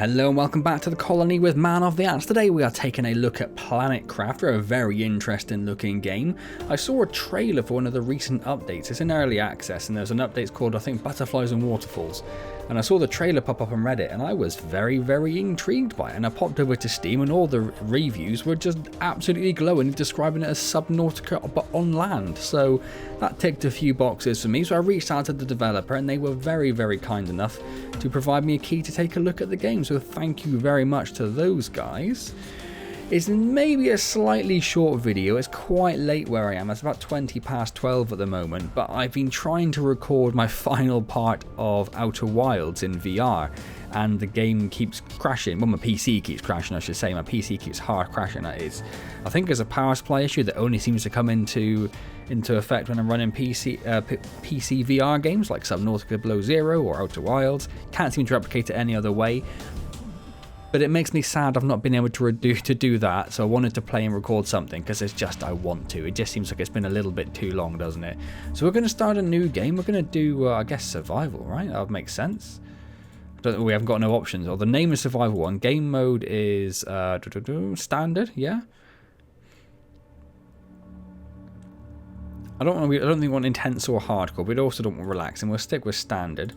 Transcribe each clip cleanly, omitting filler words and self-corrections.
Hello and welcome back to the colony with Man of the Antz. Today we are taking a look at Planet Crafter, a very interesting looking game. I saw a trailer for one of the recent updates. It's in early access and there's an update called, I think, Butterflies and Waterfalls. And I saw the trailer pop up on Reddit and I was very intrigued by it. And I popped over to Steam and all the reviews were just absolutely glowing, describing it as Subnautica but on land. So that ticked a few boxes for me. So I reached out to the developer and they were very kind enough to provide me a key to take a look at the game. So thank you very much to those guys. It's maybe a slightly short video. It's quite late where I am. It's about 20 past 12 at the moment, but I've been trying to record my final part of Outer Wilds in VR and the game keeps crashing. Well, my PC keeps crashing, I should say. My PC keeps hard crashing, that is. I think there's a power supply issue that only seems to come into effect when I'm running PC VR games like Subnautica Below Zero or Outer Wilds. Can't seem to replicate it any other way. But it makes me sad I've not been able to do that, so I wanted to play and record something because it's just I want to. It just seems like it's been a little bit too long, doesn't it? So we're going to start a new game. We're going to do, I guess, survival, right? That would make sense. We haven't got no options. Or the name is survival one. Game mode is standard, yeah. I don't think we want intense or hardcore. We also don't want relaxing. We'll stick with standard.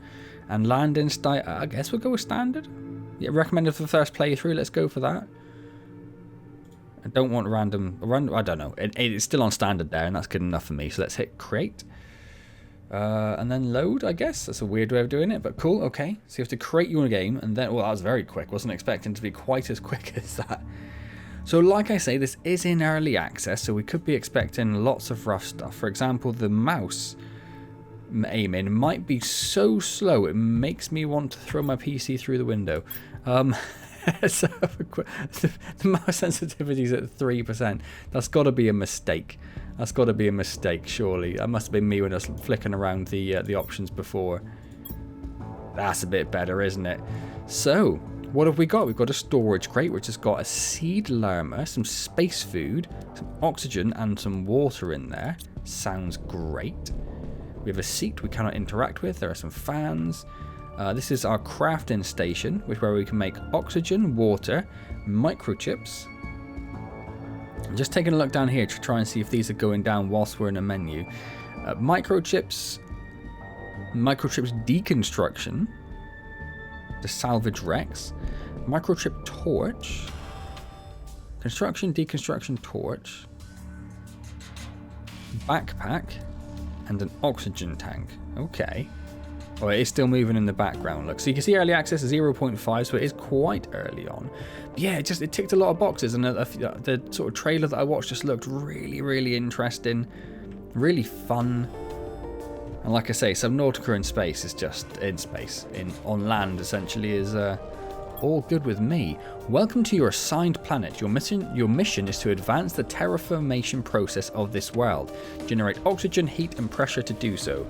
And landing style, I guess we'll go with standard. Yeah, recommended for the first playthrough. Let's go for that. I don't want random. I don't know. It's still on standard there, and that's good enough for me. So let's hit create. And then load, I guess. That's a weird way of doing it, but cool. Okay. So you have to create your game, and then, well, that was very quick. Wasn't expecting to be quite as quick as that. So like I say, this is in early access, so we could be expecting lots of rough stuff. For example, the mouse aiming might be so slow it makes me want to throw my PC through the window. So the mouse sensitivity is at 3%. That's got to be a mistake. That's got to be a mistake, surely. That must have been me when I was flicking around the options before. That's a bit better, isn't it? So, what have we got? We've got a storage crate, which has got a seed llama, some space food, some oxygen, and some water in there. Sounds great. We have a seat we cannot interact with. There are some fans. This is our crafting station, where we can make oxygen, water, microchips. I'm just taking a look down here to try and see if these are going down whilst we're in a menu. Microchips deconstruction. The salvage Rex. Microchip torch. Construction, deconstruction, torch. Backpack. And an oxygen tank. Okay. Oh, it is still moving in the background. Look, so you can see early access is 0.5, so it is quite early on. But yeah, it ticked a lot of boxes, and the sort of trailer that I watched just looked really interesting, really fun. And like I say, Subnautica in space is just in space. On land, essentially, is all good with me. Welcome to your assigned planet. Your mission is to advance the terraformation process of this world. Generate oxygen, heat, and pressure to do so.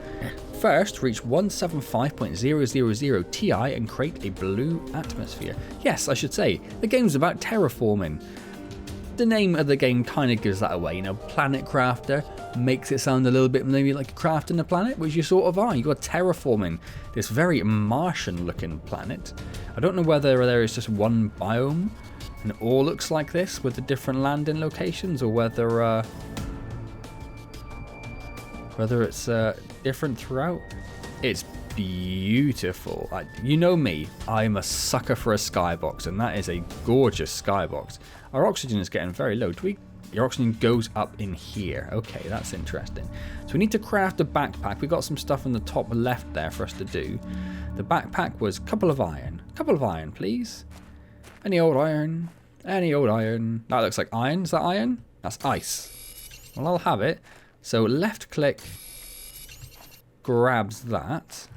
First, reach 175.000 Ti and create a blue atmosphere. Yes, I should say, the game's about terraforming. The name of the game kind of gives that away, you know, Planet Crafter makes it sound a little bit maybe like crafting a planet, which you sort of are. You're terraforming this very Martian looking planet. I don't know whether there is just one biome and it all looks like this with the different landing locations, or whether it's different throughout. It's beautiful. You know me, I'm a sucker for a skybox, and that is a gorgeous skybox. Our oxygen is getting very low. Your oxygen goes up in here. Okay, that's interesting. So we need to craft a backpack. We got some stuff on the top left there for us to do. The backpack was a couple of iron. Couple of iron, please. Any old iron. Any old iron. That looks like iron. Is that iron? That's ice. Well, I'll have it. So left click grabs that.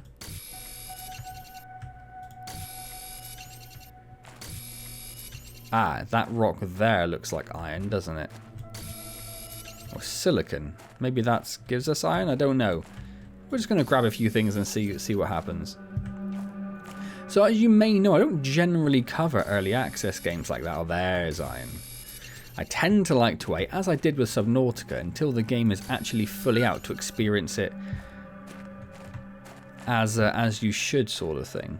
Ah, that rock there looks like iron, doesn't it? Or silicon. Maybe that gives us iron? I don't know. We're just going to grab a few things and see what happens. So as you may know, I don't generally cover early access games like that. Oh, there's iron. I tend to like to wait, as I did with Subnautica, until the game is actually fully out to experience it as you should, sort of thing.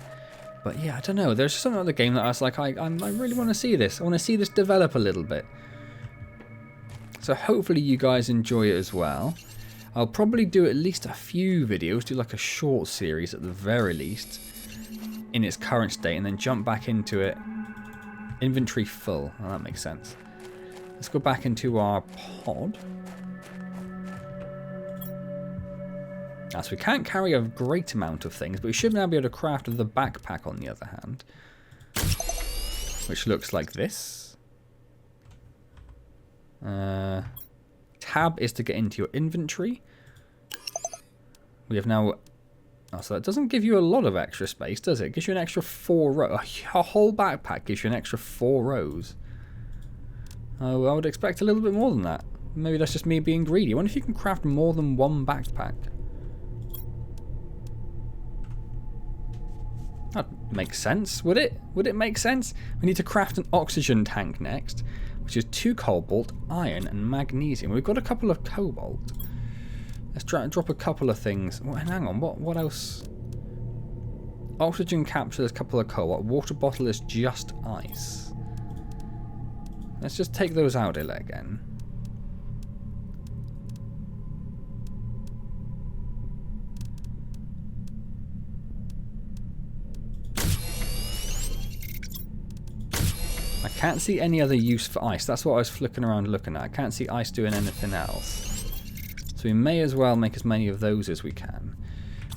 But yeah, I don't know. There's something about the game that I was like, I really want to see this. I want to see this develop a little bit. So hopefully you guys enjoy it as well. I'll probably do at least a few videos, do like a short series at the very least, in its current state, and then jump back into it. Inventory full. Oh, that makes sense. Let's go back into our pod. Now, so we can't carry a great amount of things, but we should now be able to craft the backpack on the other hand, which looks like this. Tab is to get into your inventory. We have now... Oh, so that doesn't give you a lot of extra space, does it? It gives you an extra 4 rows. A whole backpack gives you an extra 4 rows. Oh, I would expect a little bit more than that. Maybe that's just me being greedy. I wonder if you can craft more than one backpack. That makes sense, would it? Would it make sense? We need to craft an oxygen tank next, which is 2 cobalt, iron, and magnesium. We've got a couple of cobalt. Let's drop a couple of things. Well, hang on, what else? Oxygen capsule is a couple of cobalt. Water bottle is just ice. Let's just take those out again. I can't see any other use for ice. That's what I was flicking around looking at. I can't see ice doing anything else. So we may as well make as many of those as we can.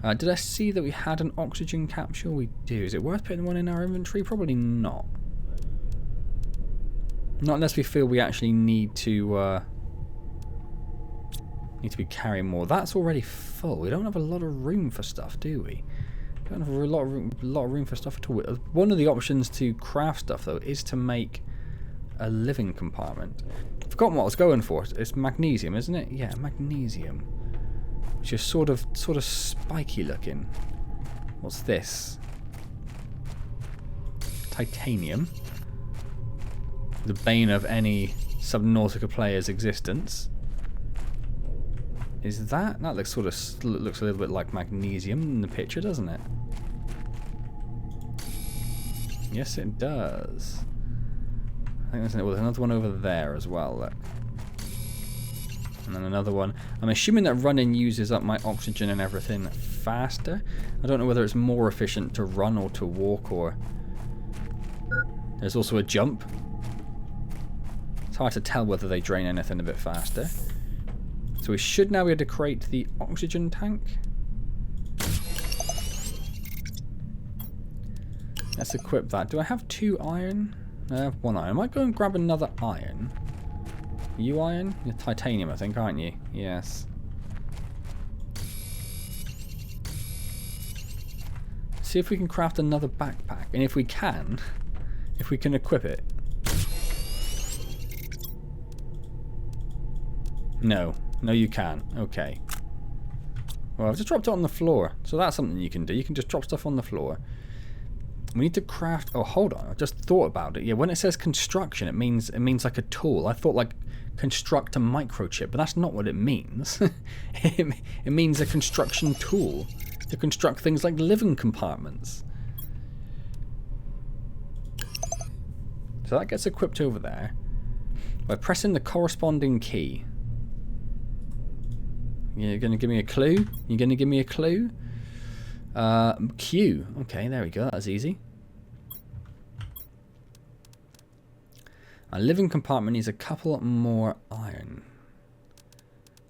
Did I see that we had an oxygen capsule? We do. Is it worth putting one in our inventory? Probably not. Not unless we feel we actually need to be carrying more. That's already full. We don't have a lot of room for stuff, do we? We don't have a lot of room for stuff at all. One of the options to craft stuff, though, is to make a living compartment. I've forgotten what I was going for. It's magnesium, isn't it? Yeah, magnesium. Which is sort of spiky looking. What's this? Titanium. The bane of any Subnautica player's existence. Is that? That looks looks a little bit like magnesium in the picture, doesn't it? Yes, it does. I think there's another one over there as well. Look. And then another one. I'm assuming that running uses up my oxygen and everything faster. I don't know whether it's more efficient to run or to walk, or... There's also a jump. It's hard to tell whether they drain anything a bit faster. So we should now be able to create the oxygen tank. Let's equip that. Do I have 2 iron? I have 1 iron. I might go and grab another iron. You iron? You're titanium, I think, aren't you? Yes. See if we can craft another backpack. And if we can equip it. No. No, you can't. Okay. Well, I've just dropped it on the floor. So that's something you can do. You can just drop stuff on the floor. We need to craft... Oh, hold on. I just thought about it. Yeah, when it says construction, it means like a tool. I thought like construct a microchip, but that's not what it means. It means a construction tool to construct things like living compartments. So that gets equipped over there by pressing the corresponding key. You're going to give me a clue? You're going to give me a clue? Q. Okay, there we go. That's easy. Our living compartment needs a couple more iron.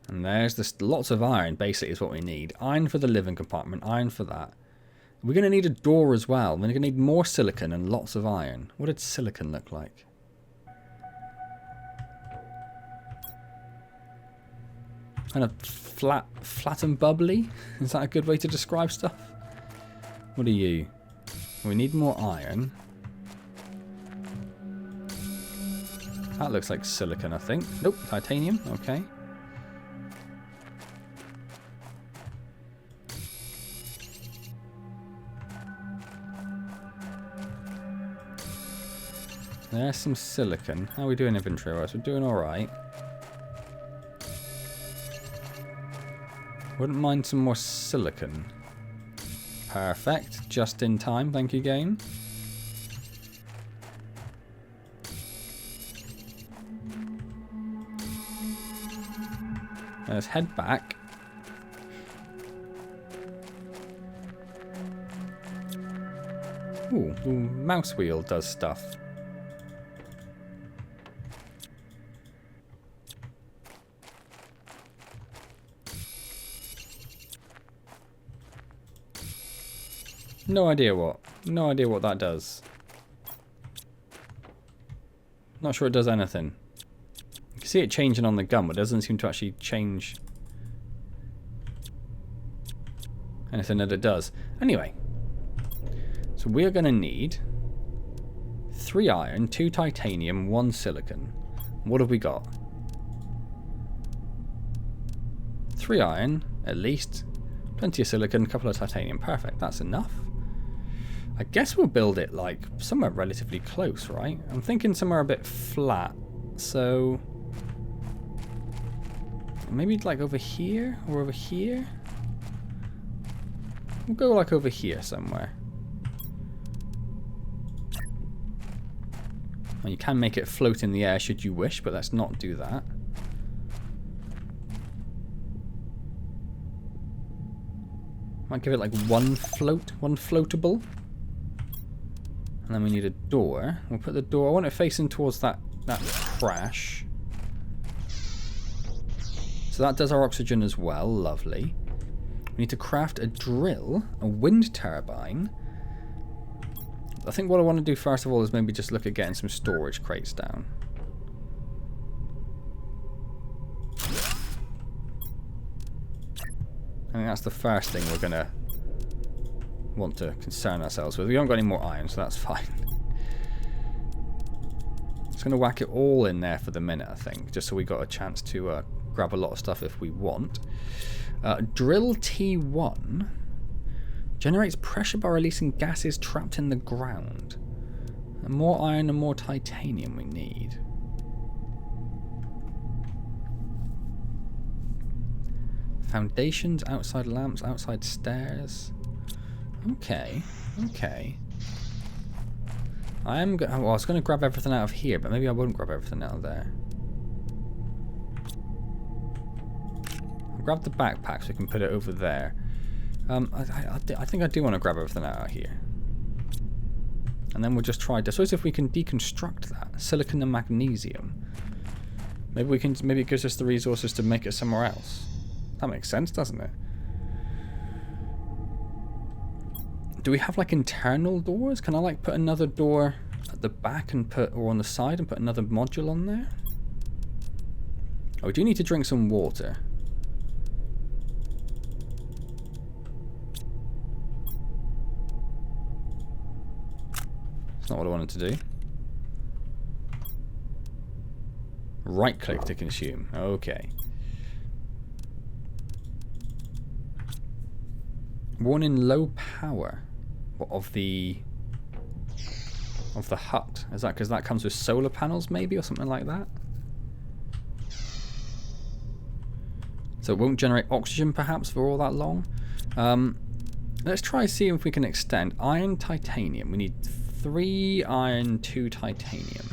And there's this lots of iron, basically, is what we need. Iron for the living compartment, iron for that. We're going to need a door as well. We're going to need more silicon and lots of iron. What did silicon look like? Kind of flat and bubbly? Is that a good way to describe stuff? What are you? We need more iron. That looks like silicon, I think. Nope, titanium. Okay. There's some silicon. How are we doing inventory-wise? We're doing alright. Wouldn't mind some more silicon. Perfect. Just in time. Thank you, game. Let's head back. Ooh, the mouse wheel does stuff. No idea what. No idea what that does. Not sure it does anything. You can see it changing on the gun, but it doesn't seem to actually change anything that it does. Anyway. So we are going to need 3 iron, 2 titanium, 1 silicon. What have we got? 3 iron, at least. Plenty of silicon, a couple of titanium. Perfect, that's enough. I guess we'll build it like somewhere relatively close, right? I'm thinking somewhere a bit flat. So maybe like over here or over here? We'll go like over here somewhere. And you can make it float in the air should you wish, but let's not do that. Might give it like one floatable. And then we need a door. We'll put the door, I want it facing towards that crash. So that does our oxygen as well, lovely. We need to craft a drill, a wind turbine. I think what I want to do first of all is maybe just look at getting some storage crates down. I think that's the first thing we're going to want to concern ourselves with. We haven't got any more iron, so that's fine. Just going to whack it all in there for the minute, I think, just so we got a chance to grab a lot of stuff if we want. Drill T1 generates pressure by releasing gases trapped in the ground. And more iron and more titanium we need. Foundations, outside lamps, outside stairs. Okay, okay. I was going to grab everything out of here, but maybe I wouldn't grab everything out of there. I'll grab the backpack so we can put it over there. I think I do want to grab everything out of here. And then we'll just try this. So if we can deconstruct that. Silicon and magnesium. Maybe it gives us the resources to make it somewhere else. That makes sense, doesn't it? Do we have like internal doors? Can I like put another door at the back and or on the side and put another module on there? Oh, we do need to drink some water. That's not what I wanted to do. Right click to consume. Okay. Warning low power of the hut. Is that because that comes with solar panels maybe or something like that? So it won't generate oxygen perhaps for all that long. Let's try seeing if we can extend. Iron, titanium. We need 3 iron, 2 titanium.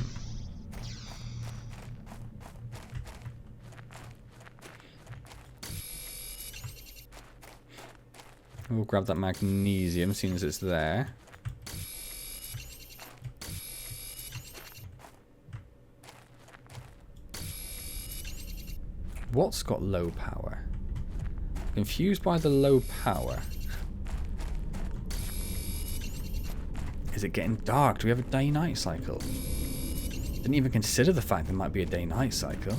We'll grab that magnesium, seeing as it's there. What's got low power? Confused by the low power. Is it getting dark? Do we have a day-night cycle? Didn't even consider the fact there might be a day-night cycle.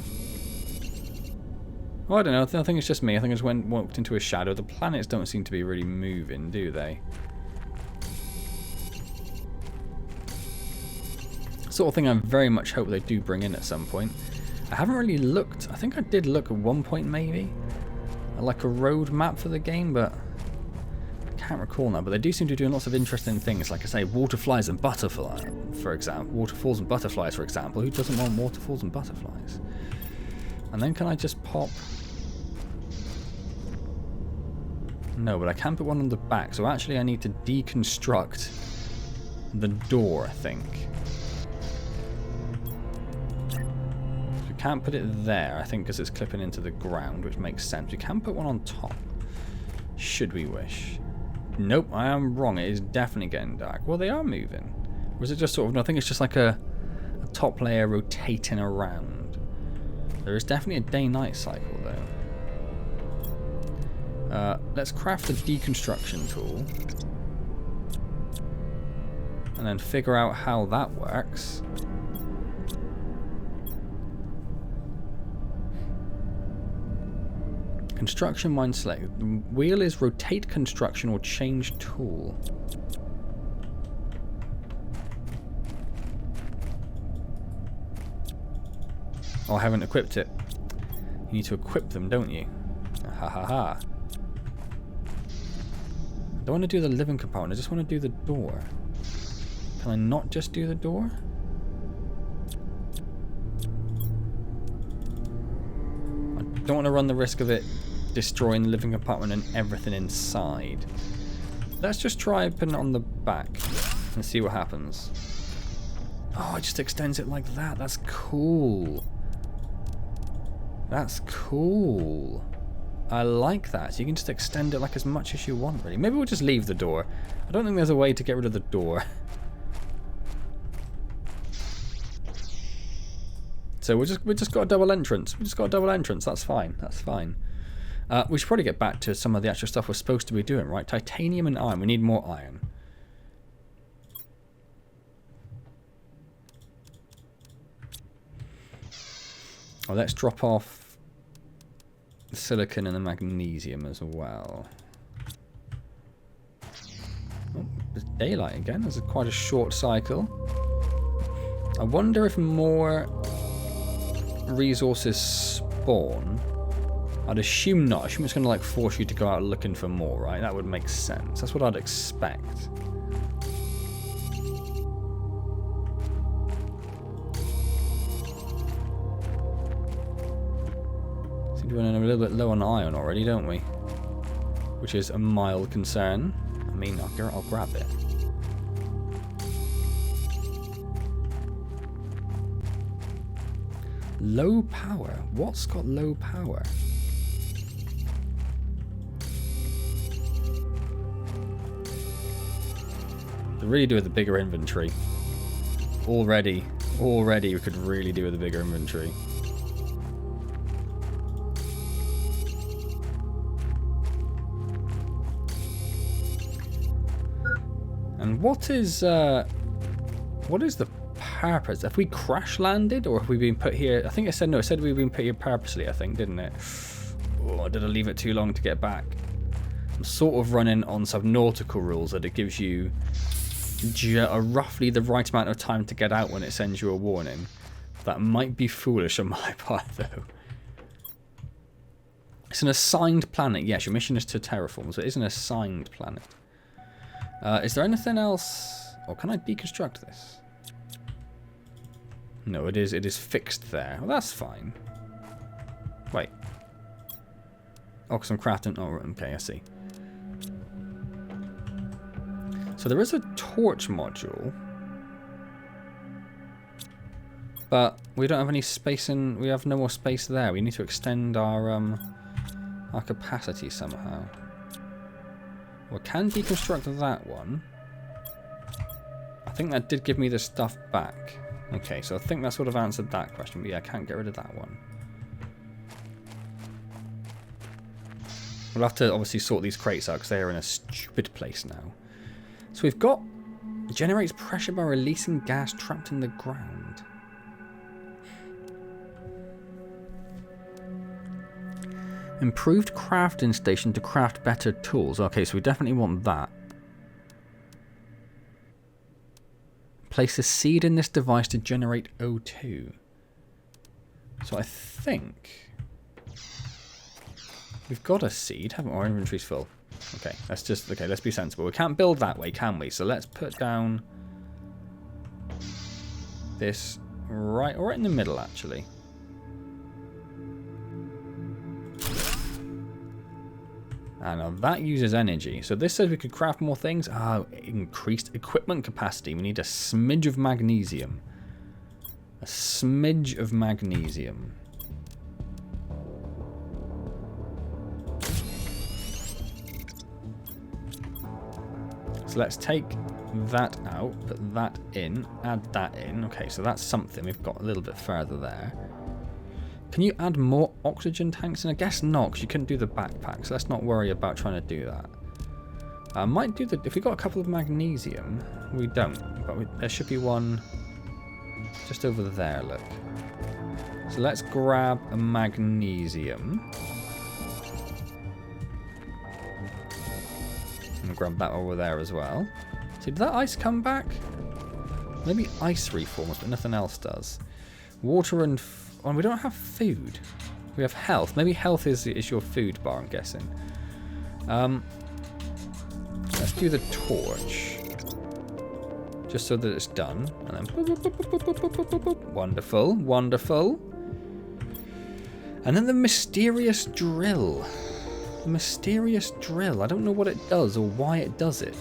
Well, I don't know. I think it's just me. I think I just walked into a shadow. The planets don't seem to be really moving, do they? Sort of thing I very much hope they do bring in at some point. I haven't really looked. I think I did look at one point maybe. At like a road map for the game, but I can't recall now. But they do seem to be doing lots of interesting things. Like I say, waterflies and butterflies, for example. Waterfalls and butterflies, for example. Who doesn't want waterfalls and butterflies? And then can I just pop... No, but I can put one on the back. So actually I need to deconstruct the door, I think. We can't put it there, I think, because it's clipping into the ground, which makes sense. We can put one on top, should we wish. Nope, I am wrong. It is definitely getting dark. Well, they are moving. Or is it just sort of... No, I think it's just like a top layer rotating around. There is definitely a day-night cycle, though. Let's craft a deconstruction tool. And then figure out how that works. Construction mine select. The wheel is rotate construction or change tool. Oh, I haven't equipped it. You need to equip them, don't you? Ha ha ha. I don't want to do the living compartment, I just want to do the door. Can I not just do the door? I don't want to run the risk of it destroying the living compartment and everything inside. Let's just try putting it on the back and see what happens. Oh, it just extends it like that. That's cool. That's cool. I like that. So you can just extend it like as much as you want, really. Maybe we'll just leave the door. I don't think there's a way to get rid of the door. So we just got a double entrance. We just got a double entrance. That's fine. That's fine. We should probably get back to some of the actual stuff we're supposed to be doing, right? Titanium and iron. We need more iron. Oh, let's drop off the silicon and the magnesium as well. Oh, there's daylight again. There's quite a short cycle. I wonder if more resources spawn. I'd assume not. I assume it's going to like force you to go out looking for more, right? That would make sense. That's what I'd expect. Seem to be running a little bit low on iron already, don't we? Which is a mild concern. I mean, I'll grab it. Low power? What's got low power? To really do with a bigger inventory. Already we could really do with a bigger inventory. And what is the purpose? Have we crash landed or have we been put here? I think it said no. It said we've been put here purposely. I think, didn't it? Oh, did I leave it too long to get back? I'm sort of running on some nautical rules that it gives you roughly the right amount of time to get out when it sends you a warning. That might be foolish on my part, though. It's an assigned planet. Yes, your mission is to terraform, so it is an assigned planet. Is there anything else? Or can I deconstruct this? No, it is fixed there. Well, that's fine. Wait. Oh, because I'm crafting... Oh, okay, I see. So there is a torch module. But we don't have any space in... We have no more space there. We need to extend our capacity somehow. We can deconstruct that one. I think that did give me the stuff back. Okay, so I think that sort of answered that question. But yeah, I can't get rid of that one. We'll have to obviously sort these crates out because they are in a stupid place now. So we've got... Generates pressure by releasing gas trapped in the ground. Improved crafting station to craft better tools. Okay, so we definitely want that. Place a seed in this device to generate O2. So I think we've got a seed, haven't we? Our inventory's full. Okay, let's be sensible. We can't build that way, can we? So let's put down this right in the middle, actually. And that uses energy. So this says we could craft more things. Ah, increased equipment capacity. We need a smidge of magnesium. A smidge of magnesium. So let's take that out, put that in, add that in. Okay, so that's something. We've got a little bit further there. Can you add more oxygen tanks? And I guess not, because you couldn't do the backpack. So let's not worry about trying to do that. I might do the... If we got a couple of magnesium, we don't. But there should be one just over there, look. So let's grab a magnesium. And grab that over there as well. So did that ice come back? Maybe ice reforms, but nothing else does. Water and... Oh, we don't have food. We have health. Maybe health is your food bar, I'm guessing. Let's do the torch. Just so that it's done. And then... Wonderful, wonderful. And then the mysterious drill. The mysterious drill. I don't know what it does or why it does it.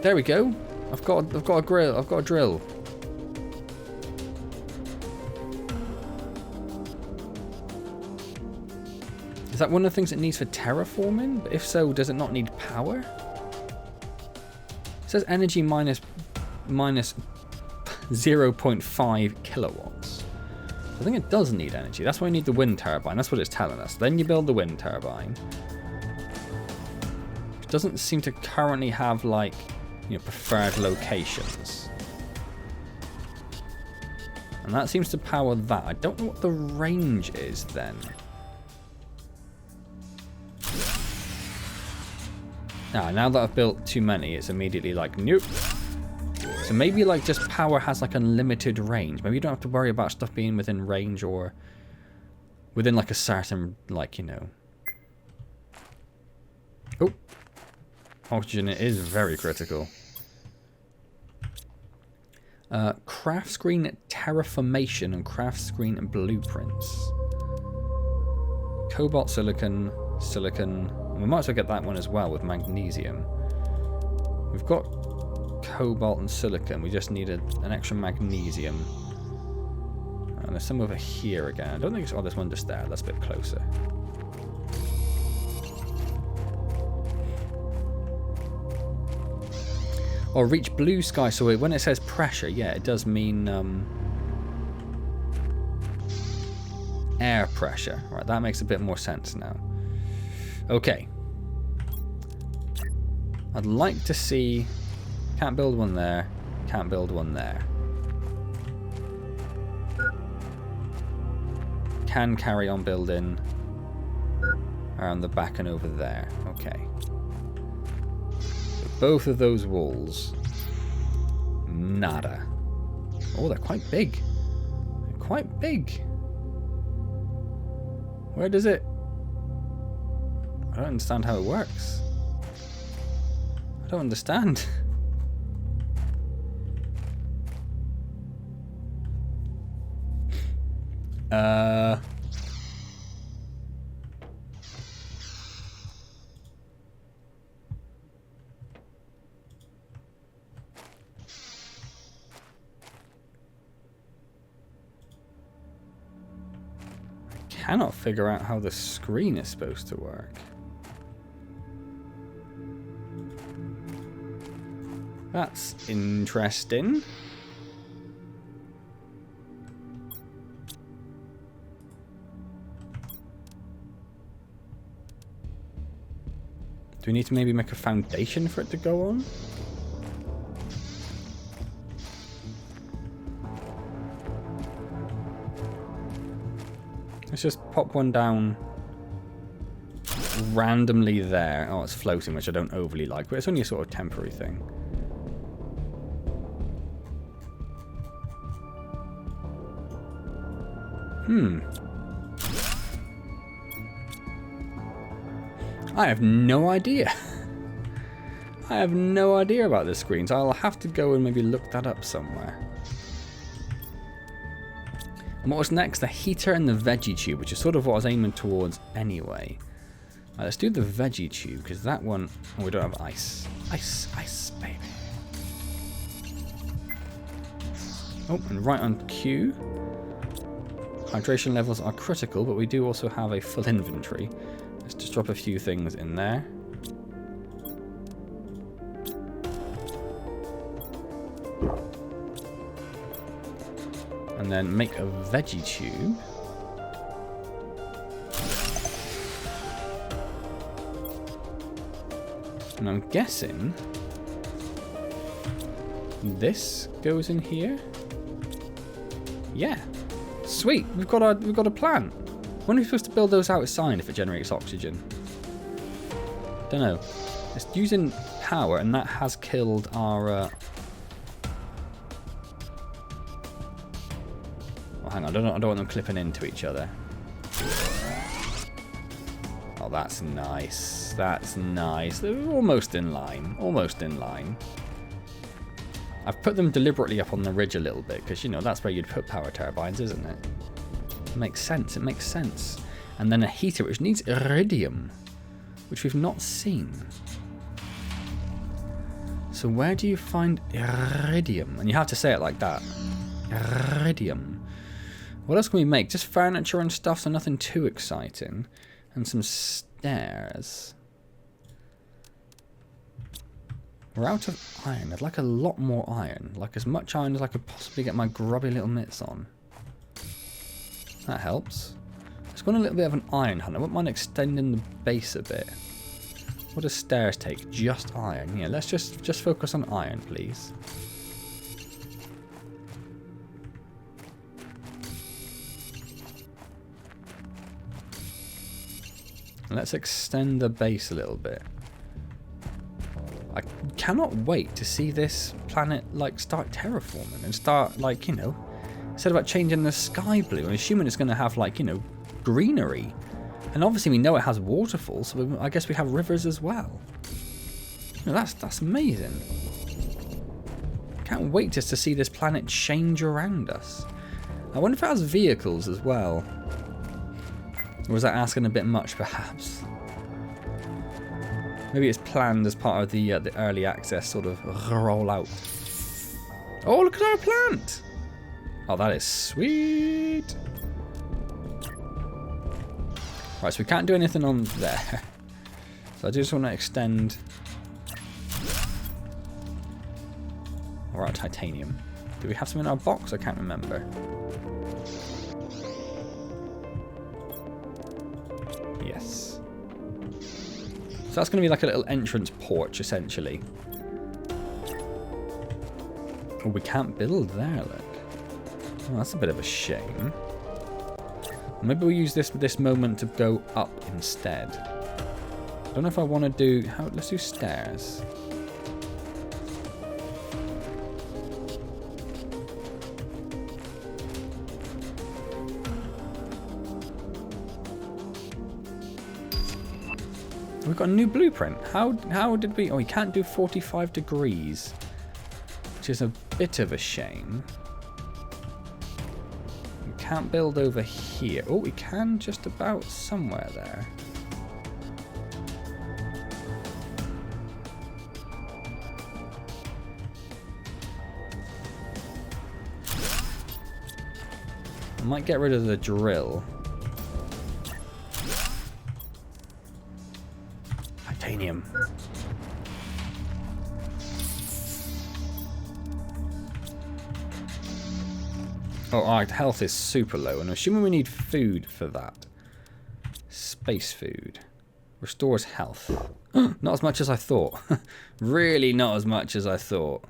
There we go. I've got a grill. I've got a drill. Is that one of the things it needs for terraforming? But if so, does it not need power? It says energy minus 0.5 kilowatts. I think it does need energy. That's why you need the wind turbine. That's what it's telling us. Then you build the wind turbine. It doesn't seem to currently have, like, you know, preferred locations. And that seems to power that. I don't know what the range is then. Now that I've built too many, it's immediately like, nope. So maybe like just power has like unlimited range. Maybe you don't have to worry about stuff being within range or within like a certain, like, you know. Oh. Oxygen is very critical. Craft screen terraformation and craft screen blueprints. Cobalt, silicon. We might as well get that one as well with magnesium. We've got cobalt and silicon. We just need an extra magnesium. And there's some over here again. I don't think it's... Oh, there's one just there. That's a bit closer. Or reach blue sky. So when it says pressure, yeah, it does mean air pressure. Right, that makes a bit more sense now. Okay. I'd like to see... Can't build one there. Can't build one there. Can carry on building around the back and over there. Okay. So both of those walls. Nada. Oh, they're quite big. They're quite big. Where does it... I don't understand how it works. I don't understand. I cannot figure out how the screen is supposed to work. That's interesting. Do we need to maybe make a foundation for it to go on? Let's just pop one down randomly there. Oh, it's floating, which I don't overly like, but it's only a sort of temporary thing. I have no idea. I have no idea about this screen, so I'll have to go and maybe look that up somewhere. And what was next? The heater and the veggie tube, which is sort of what I was aiming towards anyway. Right, let's do the veggie tube, because that one... Oh, we don't have ice. Ice, baby. Oh, and right on cue. Hydration levels are critical, but we do also have a full inventory. Let's just drop a few things in there. And then make a veggie tube. And I'm guessing this goes in here. Yeah. Sweet. We've got a plan. When are we supposed to build those outside if it generates oxygen? Don't know. It's using power, and that has killed our. Oh, hang on. I don't want them clipping into each other. Oh, that's nice. That's nice. They're almost in line. Almost in line. I've put them deliberately up on the ridge a little bit because, you know, that's where you'd put power turbines, isn't it? It makes sense. It makes sense. And then a heater which needs iridium, which we've not seen. So where do you find iridium? And you have to say it like that. Iridium. What else can we make? Just furniture and stuff, so nothing too exciting. And some stairs. We're out of iron. I'd like a lot more iron. Like as much iron as I could possibly get my grubby little mitts on. That helps. Let's go on a little bit of an iron hunt. I wouldn't mind extending the base a bit. What does stairs take? Just iron. Yeah, let's just focus on iron, please. Let's extend the base a little bit. I cannot wait to see this planet like start terraforming and start like, you know, instead about changing the sky blue, I'm assuming it's going to have like, you know, greenery. And obviously we know it has waterfalls, so I guess we have rivers as well. You know, that's amazing. Can't wait just to see this planet change around us. I wonder if it has vehicles as well. Or is that asking a bit much, perhaps? Maybe it's planned as part of the early access sort of rollout. Oh, look at our plant! Oh, that is sweet! Right, so we can't do anything on there. So I just want to extend... Or our titanium. Do we have some in our box? I can't remember. Yes. So that's going to be like a little entrance porch, essentially. Oh, we can't build there, look. Oh, that's a bit of a shame. Maybe we'll use this moment to go up instead. I don't know if I want to do... let's do stairs. We've got a new blueprint. How did we... Oh, we can't do 45 degrees. Which is a bit of a shame. We can't build over here. Oh, we can just about somewhere there. I might get rid of the drill. Titanium. Oh, our health is super low, and I'm assuming we need food for that. Space food. Restores health. Not as much as I thought. Really not as much as I thought.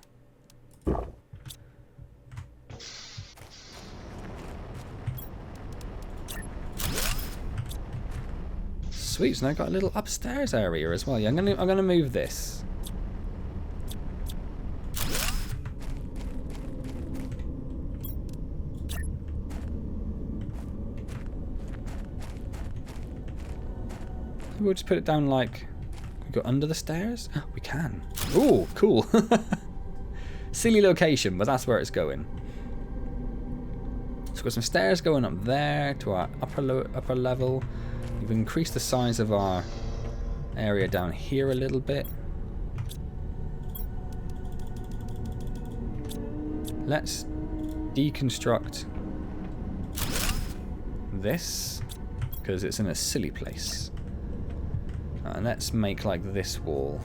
Sweet, so now I've got a little upstairs area as well. Yeah, I'm gonna move this. We'll just put it down like... Go under the stairs? We can. Ooh, cool. Silly location, but that's where it's going. So we've got some stairs going up there to our upper level. We've increased the size of our area down here a little bit. Let's deconstruct this because it's in a silly place. And let's make like this wall.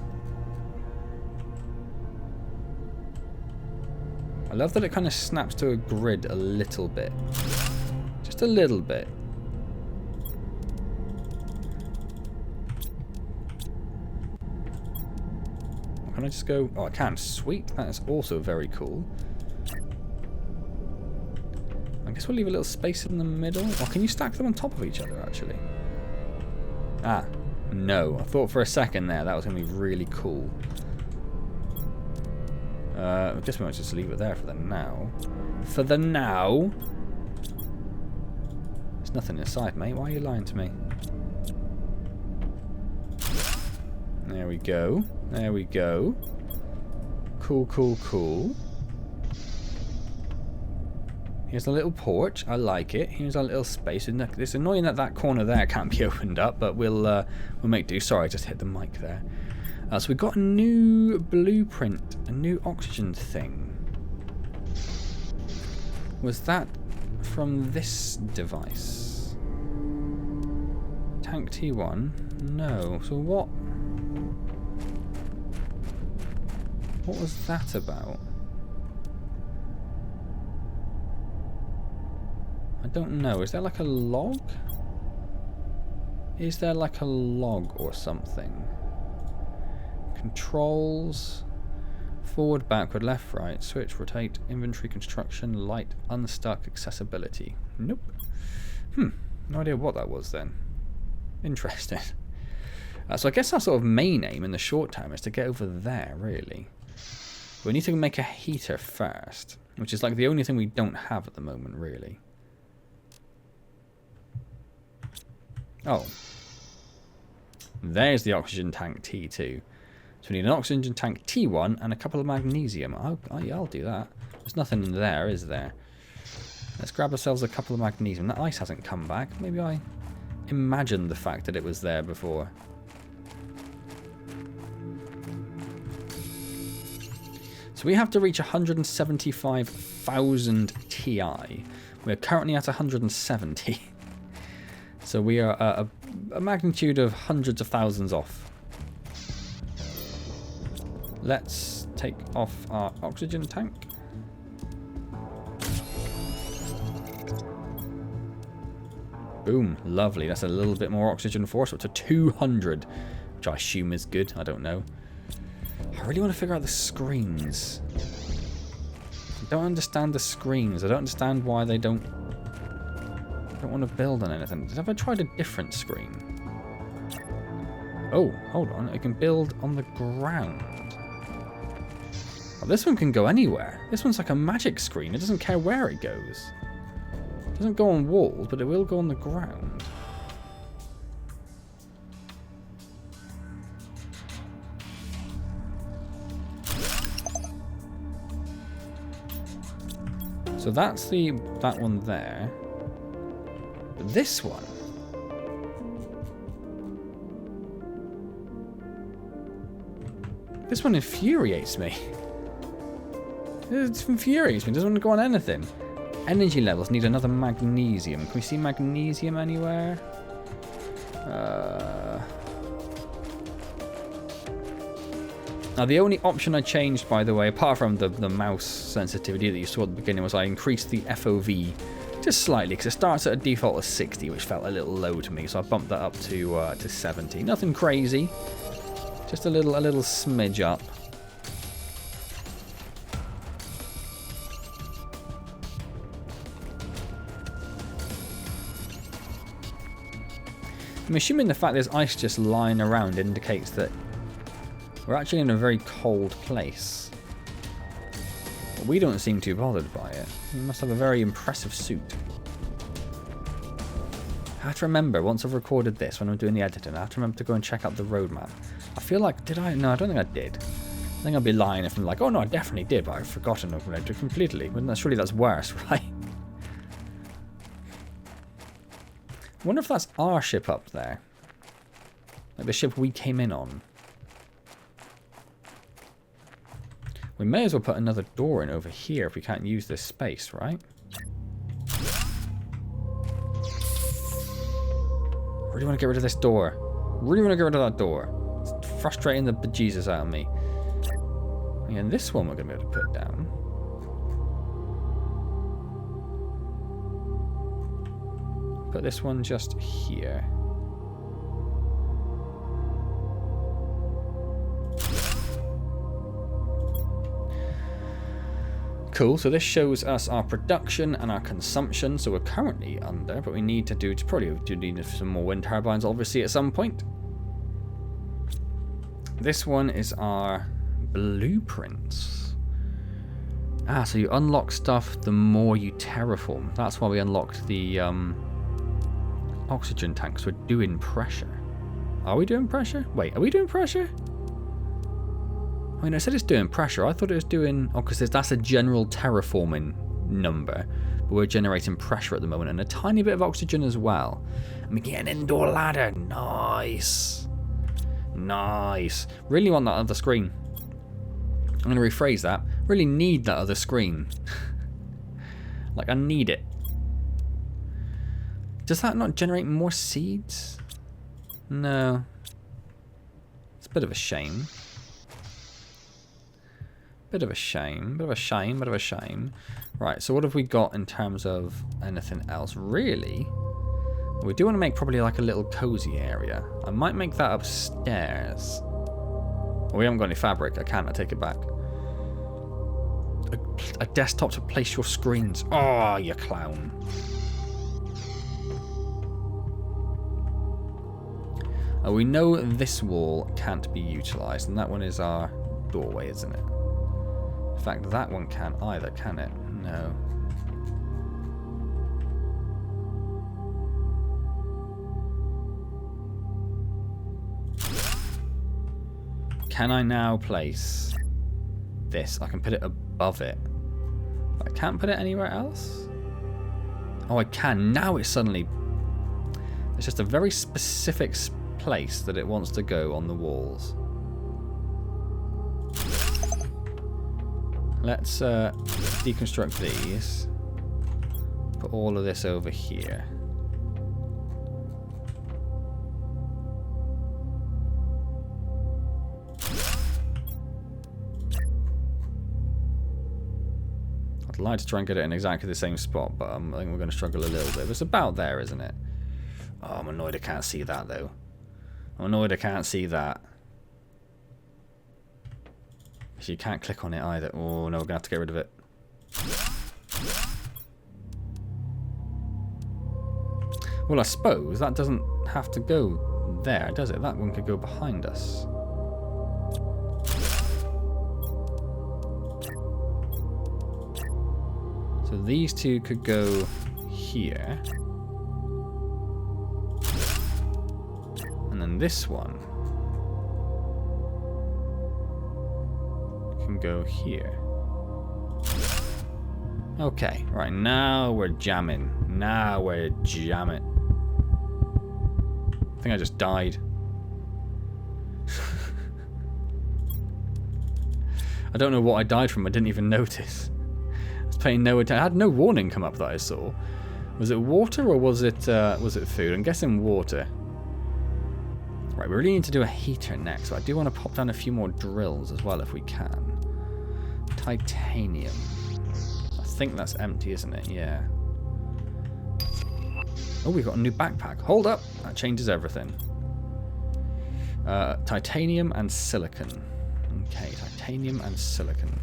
I love that it kind of snaps to a grid a little bit. Just a little bit. Can I just go? Oh, I can. Sweet. That is also very cool. I guess we'll leave a little space in the middle. Oh, can you stack them on top of each other, actually? Ah, no. I thought for a second there that was going to be really cool. I guess we might just leave it there for the now. For the now? There's nothing inside, mate. Why are you lying to me? There we go. There we go. Cool, cool, cool. Here's a little porch. I like it. Here's our little space. It's annoying that that corner there can't be opened up, but we'll make do. Sorry, I just hit the mic there. So we've got a new blueprint, a new oxygen thing. Was that from this device? Tank T1? No. So what? What was that about? I don't know. Is there like a log? Is there like a log or something? Controls. Forward, backward, left, right. Switch, rotate, inventory, construction, light, unstuck, accessibility. Nope. No idea what that was then. Interesting. So I guess our sort of main aim in the short term is to get over there, really. We need to make a heater first, which is like the only thing we don't have at the moment, really. Oh. There's the oxygen tank T2. So we need an oxygen tank T1 and a couple of magnesium. Oh yeah, I'll do that. There's nothing in there, is there? Let's grab ourselves a couple of magnesium. That ice hasn't come back. Maybe I imagined the fact that it was there before. So we have to reach 175,000 Ti. We're currently at 170. So we are a magnitude of hundreds of thousands off. Let's take off our oxygen tank. Boom, lovely. That's a little bit more oxygen for us, up to 200, which I assume is good. I don't know. I really want to figure out the screens. I don't understand the screens. I don't understand why they don't want to build on anything. Have I tried a different screen? Oh, hold on. It can build on the ground. Oh, this one can go anywhere. This one's like a magic screen. It doesn't care where it goes. It doesn't go on walls, but it will go on the ground. So that's that one there. But this one. This one infuriates me. It infuriates me. It doesn't want to go on anything. Energy levels need another magnesium. Can we see magnesium anywhere? Now the only option I changed, by the way, apart from the mouse sensitivity that you saw at the beginning, was I increased the FOV just slightly, because it starts at a default of 60, which felt a little low to me, so I bumped that up to 70. Nothing crazy, just a little smidge up. I'm assuming the fact there's ice just lying around indicates that we're actually in a very cold place. But we don't seem too bothered by it. We must have a very impressive suit. I have to remember, once I've recorded this, when I'm doing the editing, I have to remember to go and check out the roadmap. I feel like, did I? No, I don't think I did. I think I'd be lying if I'm like, oh no, I definitely did, but I've forgotten what I did completely. But surely that's worse, right? I wonder if that's our ship up there. Like the ship we came in on. We may as well put another door in over here if we can't use this space, right? Really want to get rid of this door. Really want to get rid of that door. It's frustrating the bejesus out of me. And this one we're going to be able to put down. Put this one just here. Cool, so this shows us our production and our consumption. So we're currently under, but we need to do, probably do need some more wind turbines obviously at some point. This one is our blueprints. Ah, so you unlock stuff the more you terraform. That's why we unlocked the oxygen tanks. We're doing pressure. Are we doing pressure? Wait, are we doing pressure? I mean, I said it's doing pressure. I thought it was doing... Oh, because that's a general terraforming number. But we're generating pressure at the moment. And a tiny bit of oxygen as well. And we get an indoor ladder. Nice. Nice. Really want that other screen. I'm going to rephrase that. Really need that other screen. Like, I need it. Does that not generate more seeds? No. It's a bit of a shame. Bit of a shame, bit of a shame, bit of a shame. Right, so what have we got in terms of anything else? Really? We do want to make probably like a little cozy area. I might make that upstairs. Oh, we haven't got any fabric. I can't. I take it back. A desktop to place your screens. Oh, you clown. Oh, we know this wall can't be utilized, and that one is our doorway, isn't it? In fact, that one can't either, can it? No. Can I now place this? I can put it above it. I can't put it anywhere else? Oh, I can. Now it's suddenly... It's just a very specific place that it wants to go on the walls. Let's deconstruct these. Put all of this over here. I'd like to try and get it in exactly the same spot, but I think we're going to struggle a little bit. It's about there, isn't it? Oh, I'm annoyed I can't see that, though. I'm annoyed I can't see that. So you can't click on it either. Oh no, we're going to have to get rid of it. Well, I suppose that doesn't have to go there, does it? That one could go behind us. So these two could go here. And then this one can go here. Okay, right, now we're jamming. Now we're jamming. I think I just died. I don't know what I died from, I didn't even notice. I was paying no attention. I had no warning come up that I saw. Was it water or was it food? I'm guessing water. Right, we really need to do a heater next, but I do want to pop down a few more drills as well if we can. Titanium. I think that's empty, isn't it? Yeah. Oh, we've got a new backpack. Hold up. That changes everything. Titanium and silicon. Okay, titanium and silicon.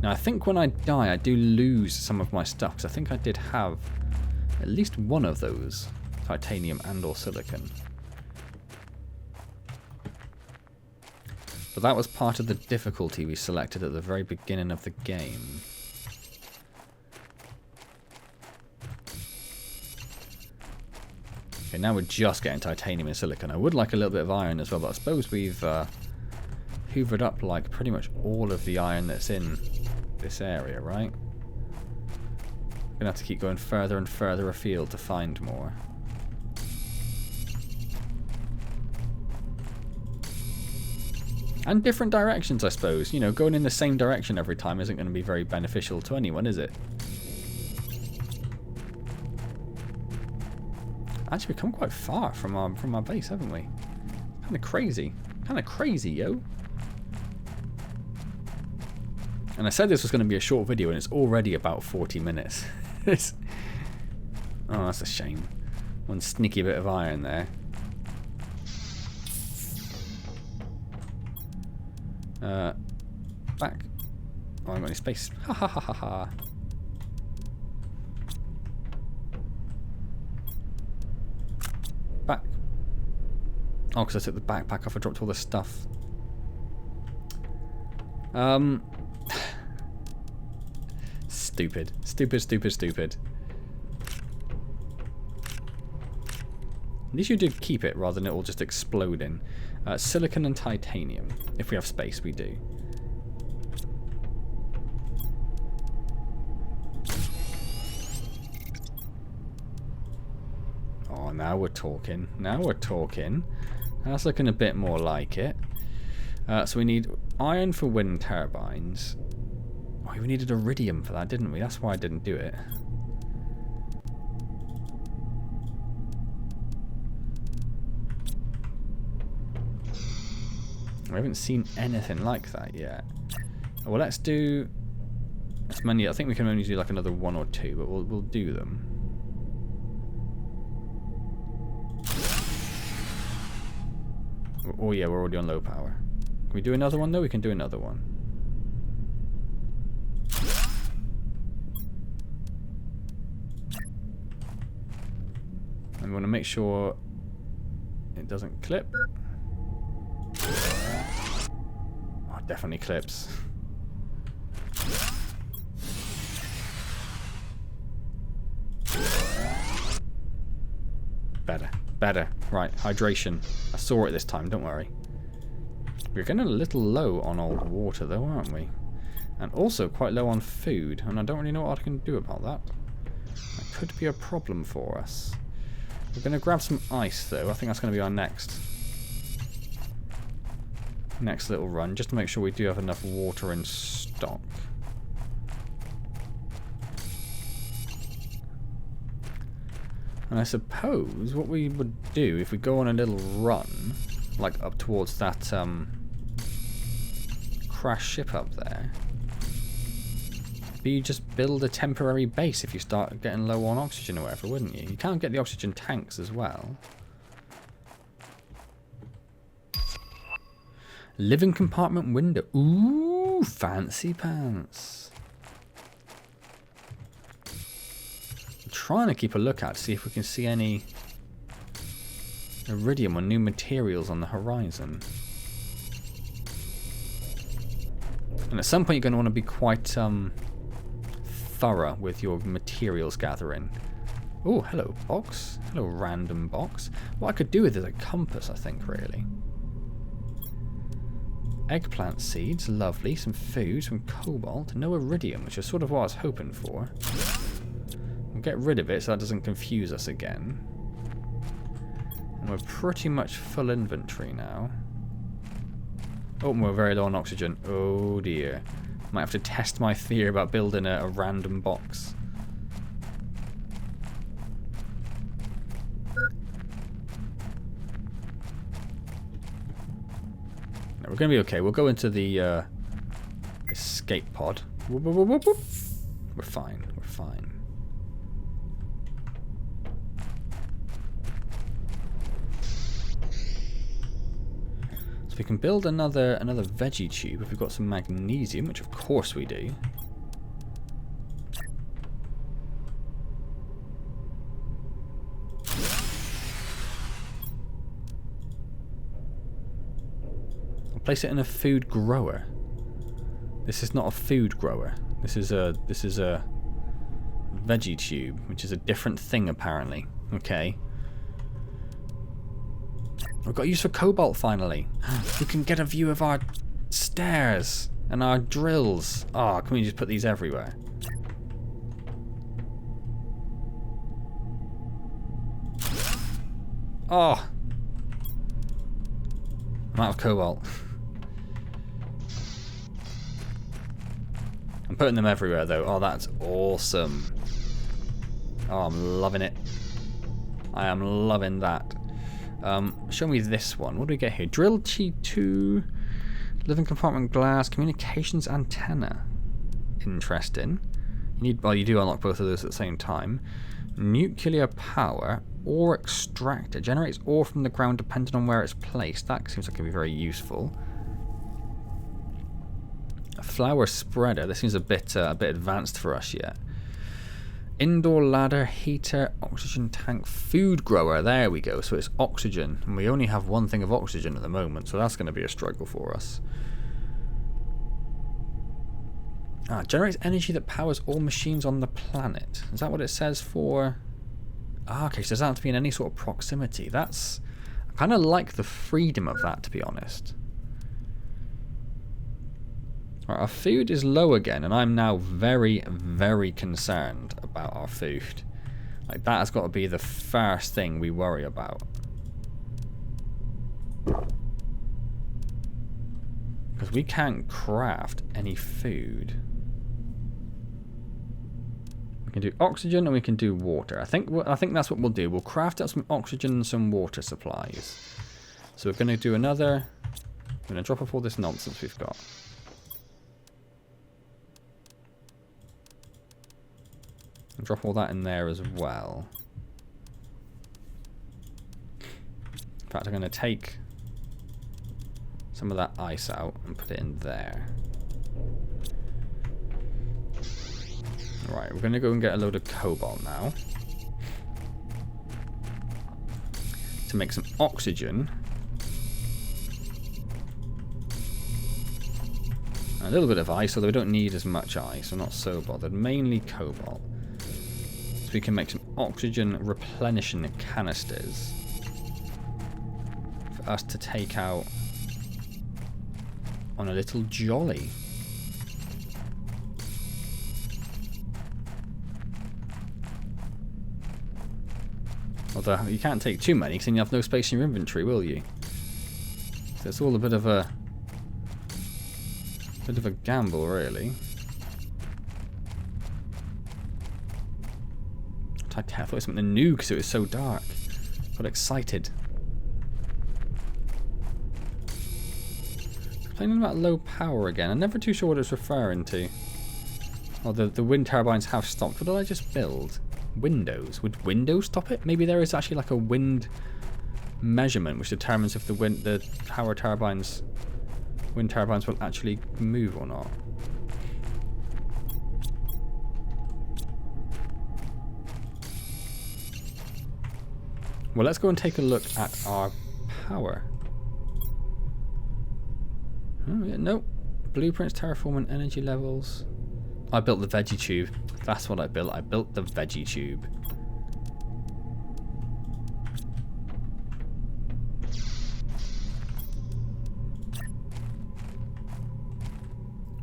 Now, I think when I die, I do lose some of my stuff, because I think I did have at least one of those. Titanium and or silicon. But that was part of the difficulty we selected at the very beginning of the game. Okay, now we're just getting titanium and silicon. I would like a little bit of iron as well, but I suppose we've hoovered up like pretty much all of the iron that's in this area, right? Gonna have to keep going further and further afield to find more. And different directions, I suppose. You know, going in the same direction every time isn't going to be very beneficial to anyone, is it? Actually, we've come quite far from our base, haven't we? Kind of crazy. Kind of crazy, yo. And I said this was going to be a short video, and it's already about 40 minutes. Oh, that's a shame. One sneaky bit of iron there. Back. Oh, I haven't got any space. Ha ha ha ha ha. Back. Oh, because I took the backpack off. I dropped all the stuff. Stupid. Stupid, stupid, stupid. At least you did keep it rather than it all just exploding. Silicon and titanium. If we have space, we do. Oh, now we're talking. Now we're talking. That's looking a bit more like it. So we need iron for wind turbines. Oh, we needed iridium for that, didn't we? That's why I didn't do it. We haven't seen anything like that yet. Oh, well, let's do as many. I think we can only do like another 1 or 2, but we'll do them. Oh yeah, we're already on low power. Can we do another one though? We can do another one. And we want to make sure it doesn't clip. Oh, definitely clips. Better. Better. Right, hydration. I saw it this time, don't worry. We're getting a little low on old water though, aren't we? And also quite low on food, and I don't really know what I can do about that. That could be a problem for us. We're going to grab some ice though. I think that's going to be our next little run, just to make sure we do have enough water in stock. And I suppose what we would do if we go on a little run, like up towards that crash ship up there, be just build a temporary base if you start getting low on oxygen or whatever, wouldn't you? You can't get the oxygen tanks as well. Living compartment window. Ooh, fancy pants. I'm trying to keep a lookout to see if we can see any iridium or new materials on the horizon. And at some point you're going to want to be quite thorough with your materials gathering. Oh, hello box. Hello random box. What I could do with it is a compass, I think, really. Eggplant seeds, lovely. Some food, some cobalt, no iridium, which is sort of what I was hoping for. We'll get rid of it so that doesn't confuse us again. And we're pretty much full inventory now. Oh, we're very low on oxygen. Oh dear. Might have to test my theory about building a random box. No, we're going to be okay. We'll go into the escape pod. Whoop, whoop, whoop, whoop. We're fine. We're fine. We can build another veggie tube if we've got some magnesium, which of course we do. I'll place it in a food grower. This is not a food grower. This is a veggie tube, which is a different thing apparently. Okay. We've got use for cobalt finally. We can get a view of our stairs and our drills. Oh, can we just put these everywhere? Oh. I'm out of cobalt. I'm putting them everywhere though. Oh, that's awesome. Oh, I'm loving it. I am loving that. Show me this one. What do we get here? Drill T2, living compartment glass, communications antenna. Interesting. Well, you do unlock both of those at the same time. Nuclear power, ore extractor. Generates ore from the ground depending on where it's placed. That seems like it could be very useful. A flower spreader. This seems a bit advanced for us yet. Indoor ladder, heater, oxygen tank, food grower. There we go. So it's oxygen. And we only have one thing of oxygen at the moment. So that's going to be a struggle for us. Generates energy that powers all machines on the planet. Is that what it says for... okay, so does that have to be in any sort of proximity? That's... I kind of like the freedom of that, to be honest. Right, our food is low again, and I'm now very, very concerned about our food. Like, that has got to be the first thing we worry about. Because we can't craft any food. We can do oxygen and we can do water. I think that's what we'll do. We'll craft up some oxygen and some water supplies. So we're going to do another... I'm going to drop off all this nonsense we've got. And drop all that in there as well. In fact, I'm going to take some of that ice out and put it in there. Right, we're going to go and get a load of cobalt now. To make some oxygen. A little bit of ice, although we don't need as much ice. I'm not so bothered. Mainly cobalt. So we can make some oxygen replenishing canisters. For us to take out on a little jolly. Although you can't take too many because then you have no space in your inventory, will you? So it's all a bit of a gamble, really. I thought it was something new because it was so dark. Got excited. Complaining about low power again. I'm never too sure what it's referring to. Oh, the wind turbines have stopped. What did I just build? Windows. Would windows stop it? Maybe there is actually like a wind measurement which determines if the wind turbines will actually move or not. Well, let's go and take a look at our power. Oh, yeah, nope. Blueprints, terraforming, energy levels. I built the veggie tube. That's what I built. I built the veggie tube.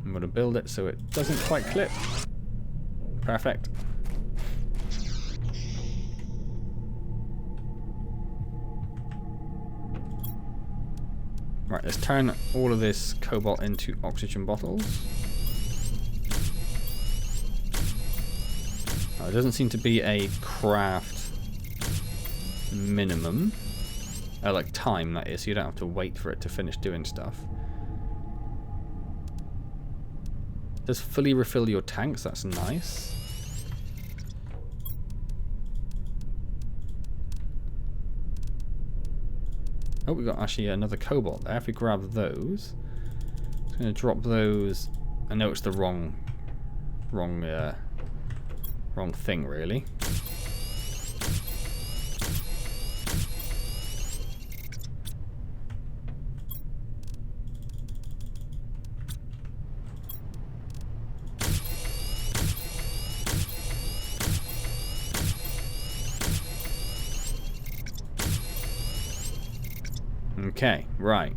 I'm going to build it so it doesn't quite clip. Perfect. Right, let's turn all of this cobalt into oxygen bottles. There doesn't seem to be a craft minimum. Like time, that is, so you don't have to wait for it to finish doing stuff. Does fully refill your tanks, that's nice. Oh, we've got actually another cobalt there. If we grab those, it's going to drop those. I know it's the wrong thing, really. Okay, right.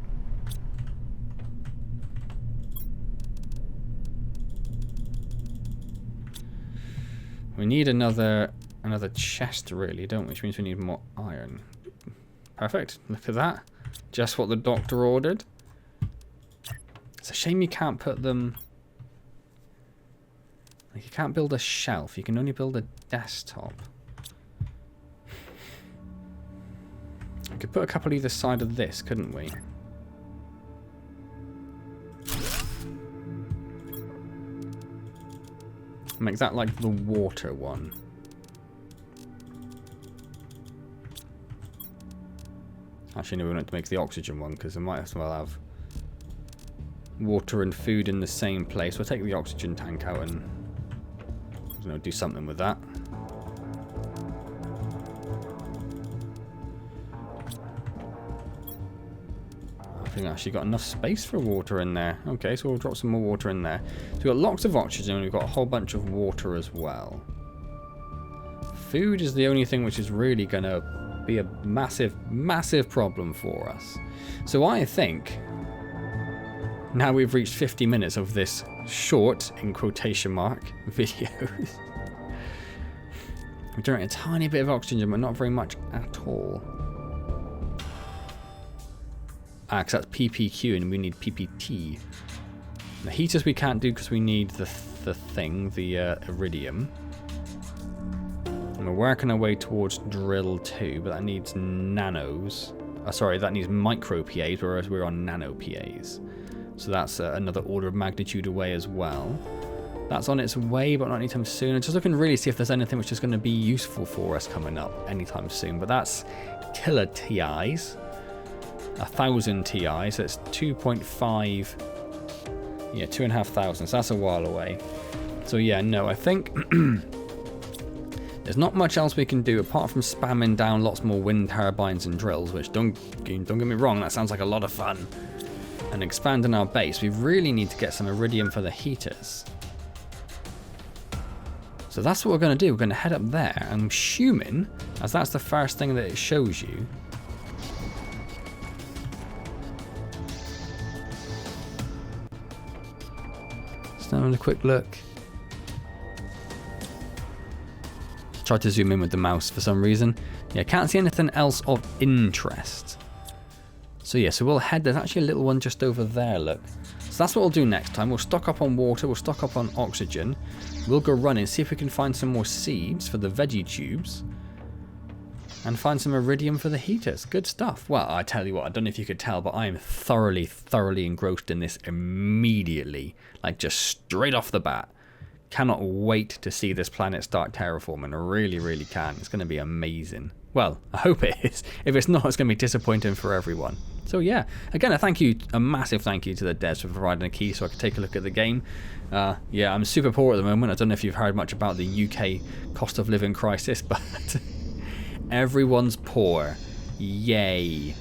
We need another chest, really, don't we? Which means we need more iron. Perfect. Look at that. Just what the doctor ordered. It's a shame you can't put them... Like, you can't build a shelf. You can only build a desktop. We could put a couple either side of this, couldn't we? Make that like the water one. Actually, no, we want to make the oxygen one because we might as well have water and food in the same place. We'll take the oxygen tank out and do something with that. I think I actually got enough space for water in there. Okay, so we'll drop some more water in there. So we've got lots of oxygen and we've got a whole bunch of water as well. Food is the only thing which is really going to be a massive, massive problem for us. So I think now we've reached 50 minutes of this short, in quotation mark, videos. We're doing a tiny bit of oxygen, but not very much at all. Because that's PPQ and we need PPT. The heaters we can't do because we need the iridium. And we're working our way towards drill 2, but that needs nanos. Sorry, that needs micro PAs, whereas we're on nano PAs. So that's another order of magnitude away as well. That's on its way, but not anytime soon. I'm just looking to really see if there's anything which is going to be useful for us coming up anytime soon. But that's killer TIs. 1,000 TI, so it's 2.5, yeah, 2,500, so that's a while away. So yeah, no, I think there's not much else we can do apart from spamming down lots more wind turbines and drills, which don't get me wrong, that sounds like a lot of fun. And expanding our base, we really need to get some iridium for the heaters. So that's what we're going to do, we're going to head up there. I'm assuming, as that's the first thing that it shows you, having a quick look. Try to zoom in with the mouse for some reason. Yeah, can't see anything else of interest. So yeah, so we'll head, there's actually a little one just over there, look. So that's what we'll do next time. We'll stock up on water, we'll stock up on oxygen. We'll go running, see if we can find some more seeds for the veggie tubes. And find some iridium for the heaters. Good stuff. Well, I tell you what, I don't know if you could tell, but I am thoroughly, thoroughly engrossed in this immediately. Like, just straight off the bat. Cannot wait to see this planet start terraforming. I really, really can. It's going to be amazing. Well, I hope it is. If it's not, it's going to be disappointing for everyone. So yeah, again, a massive thank you to the devs for providing a key so I could take a look at the game. Yeah, I'm super poor at the moment. I don't know if you've heard much about the UK cost of living crisis, but... everyone's poor. Yay.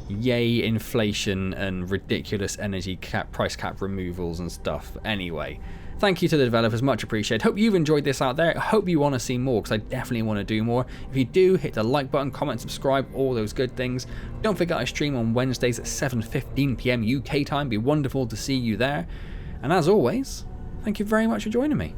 Yay, inflation and ridiculous energy price cap removals and stuff. Anyway, thank you to the developers, much appreciated. Hope you've enjoyed this out there. I hope you want to see more, because I definitely want to do more. If you do, hit the like button, comment, subscribe, all those good things. Don't forget I stream on Wednesdays at 7:15 PM UK time. Be wonderful to see you there. And as always, thank you very much for joining me.